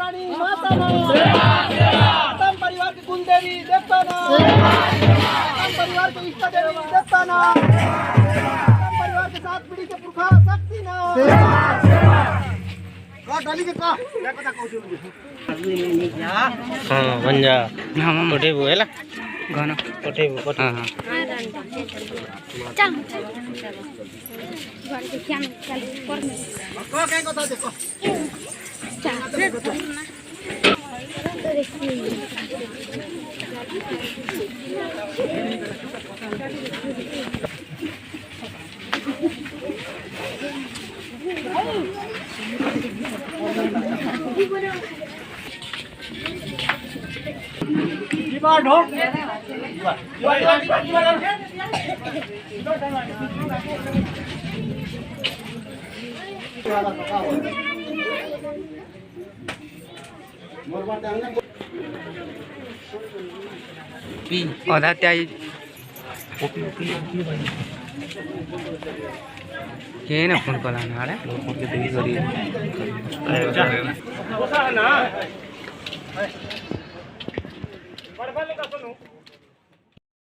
रानी माता ना, आतम परिवार की कुलदेवी देवता ना, आतम परिवार के इष्ट देवी देवता ना, आतम परिवार के 7 पीढ़ी के पुरखा शक्ति ना। डाली के का क्या पता कौन हां बन जा हम मोटे बोला गाना कोटे कोटे हां हां चल घर के क्या चल कर में को क्या কথা देखो चल बार ढोक आधा त्याई के ना फोन कला ना रे फोन के देगी करी ना बड़बल का सुनो